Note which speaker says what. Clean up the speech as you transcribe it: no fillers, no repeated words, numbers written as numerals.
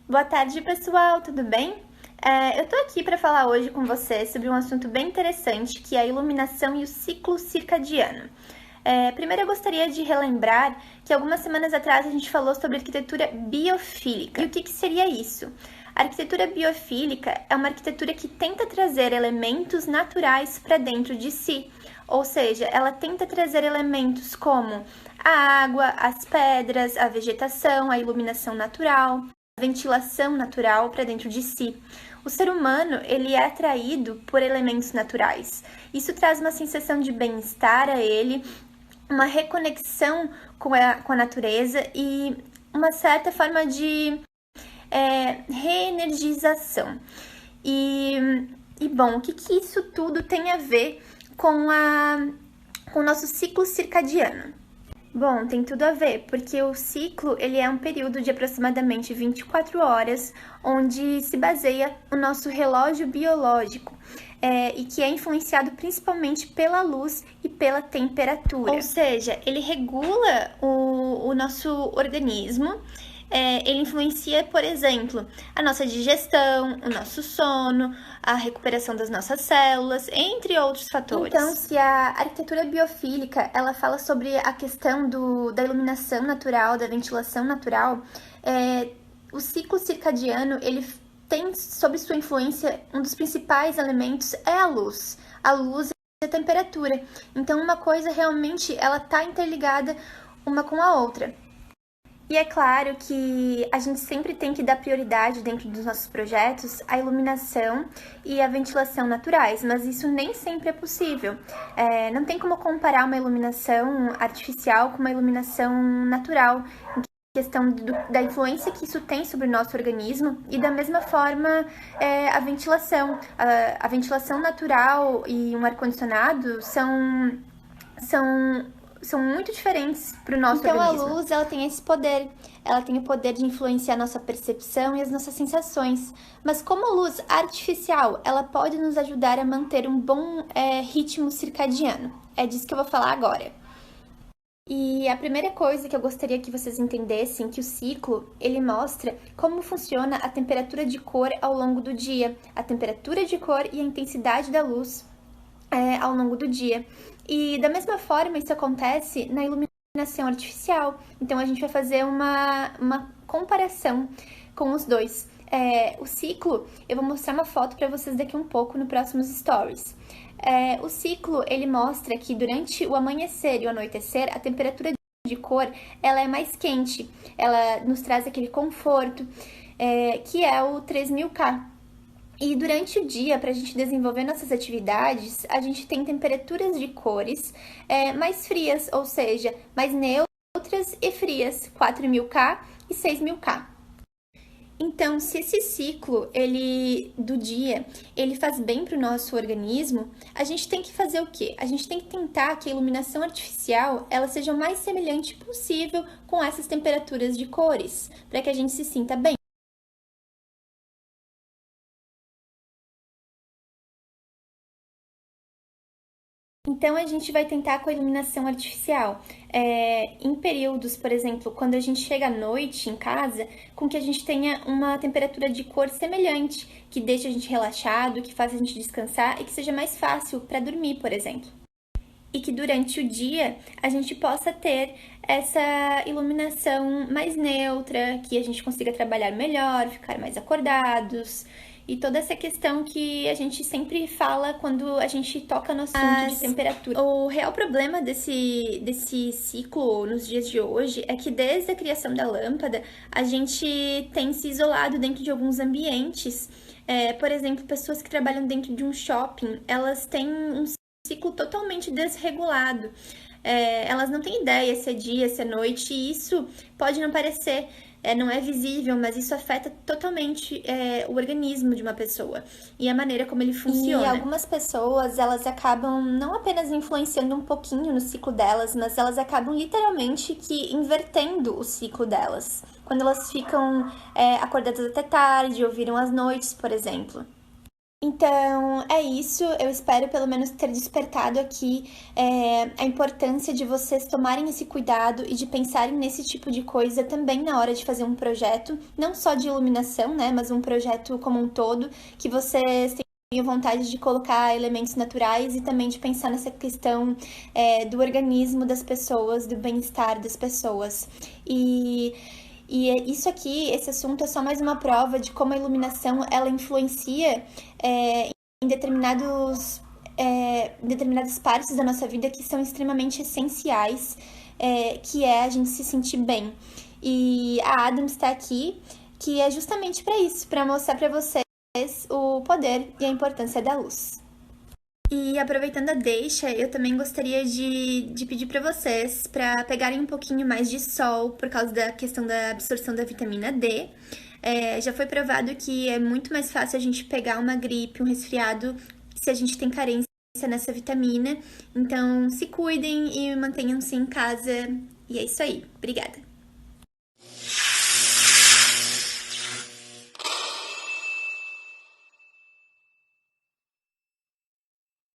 Speaker 1: Boa tarde, pessoal, tudo bem? Eu tô aqui para falar hoje com você sobre um assunto bem interessante, que é a iluminação e o ciclo circadiano. Primeiro, eu gostaria de relembrar que algumas semanas atrás a gente falou sobre arquitetura biofílica. E o que seria isso? A arquitetura biofílica é uma arquitetura que tenta trazer elementos naturais para dentro de si, ou seja, ela tenta trazer elementos como a água, as pedras, a vegetação, a iluminação natural, ventilação natural para dentro de si. O ser humano, ele é atraído por elementos naturais. Isso traz uma sensação de bem-estar a ele, uma reconexão com a natureza e uma certa forma de reenergização. Bom, o que isso tudo tem a ver com o nosso ciclo circadiano? Bom, tem tudo a ver, porque o ciclo ele é um período de aproximadamente 24 horas, onde se baseia o nosso relógio biológico, e que é influenciado principalmente pela luz e pela temperatura. Ou seja, ele regula o nosso organismo. Ele influencia, por exemplo, a nossa digestão, o nosso sono, a recuperação das nossas células, entre outros fatores. Então, se a arquitetura biofílica ela fala sobre a questão da iluminação natural, da ventilação natural, o ciclo circadiano ele tem sob sua influência um dos principais elementos é a luz e a temperatura. Então, uma coisa realmente ela está interligada uma com a outra. E é claro que a gente sempre tem que dar prioridade dentro dos nossos projetos à iluminação e à ventilação naturais, mas isso nem sempre é possível. Não tem como comparar uma iluminação artificial com uma iluminação natural, em questão da influência que isso tem sobre o nosso organismo e da mesma forma a ventilação. A ventilação natural e um ar-condicionado são muito diferentes para o nosso organismo. Então, a luz, ela tem esse poder. Ela tem o poder de influenciar a nossa percepção e as nossas sensações. Mas como a luz artificial, ela pode nos ajudar a manter um bom ritmo circadiano. É disso que eu vou falar agora. E a primeira coisa que eu gostaria que vocês entendessem, que o ciclo, ele mostra como funciona a temperatura de cor ao longo do dia. A temperatura de cor e a intensidade da luz ao longo do dia. E da mesma forma isso acontece na iluminação artificial. Então a gente vai fazer uma comparação com os dois. O ciclo, eu vou mostrar uma foto para vocês daqui um pouco no próximos stories. O ciclo, ele mostra que durante o amanhecer e o anoitecer, a temperatura de cor, ela é mais quente. Ela nos traz aquele conforto, que é o 3000K. E durante o dia, para a gente desenvolver nossas atividades, a gente tem temperaturas de cores mais frias, ou seja, mais neutras e frias, 4000K e 6000K. Então, se esse ciclo do dia ele faz bem para o nosso organismo, a gente tem que fazer o quê? A gente tem que tentar que a iluminação artificial ela seja o mais semelhante possível com essas temperaturas de cores, para que a gente se sinta bem. Então, a gente vai tentar com a iluminação artificial. Em períodos, por exemplo, quando a gente chega à noite em casa, com que a gente tenha uma temperatura de cor semelhante, que deixe a gente relaxado, que faça a gente descansar e que seja mais fácil para dormir, por exemplo. E que durante o dia a gente possa ter essa iluminação mais neutra, que a gente consiga trabalhar melhor, ficar mais acordados. E toda essa questão que a gente sempre fala quando a gente toca no assunto de temperatura. O real problema desse ciclo nos dias de hoje é que desde a criação da lâmpada, a gente tem se isolado dentro de alguns ambientes. Por exemplo, pessoas que trabalham dentro de um shopping, elas têm um ciclo totalmente desregulado. Elas não têm ideia se é dia, se é noite, e isso pode não parecer, não é visível, mas isso afeta totalmente o organismo de uma pessoa e a maneira como ele funciona. E algumas pessoas, elas acabam não apenas influenciando um pouquinho no ciclo delas, mas elas acabam literalmente que invertendo o ciclo delas. Quando elas ficam acordadas até tarde, ou viram as noites, por exemplo. Então, é isso. Eu espero, pelo menos, ter despertado aqui a importância de vocês tomarem esse cuidado e de pensarem nesse tipo de coisa também na hora de fazer um projeto, não só de iluminação, né, mas um projeto como um todo, que vocês tenham vontade de colocar elementos naturais e também de pensar nessa questão do organismo das pessoas, do bem-estar das pessoas. Isso aqui, esse assunto é só mais uma prova de como a iluminação ela influencia em determinadas partes da nossa vida que são extremamente essenciais, que é a gente se sentir bem. E a Adam está aqui, que é justamente para isso, para mostrar para vocês o poder e a importância da luz. E aproveitando a deixa, eu também gostaria de pedir para vocês para pegarem um pouquinho mais de sol por causa da questão da absorção da vitamina D. Já foi provado que é muito mais fácil a gente pegar uma gripe, um resfriado, se a gente tem carência nessa vitamina. Então, se cuidem e mantenham-se em casa. E é isso aí. Obrigada!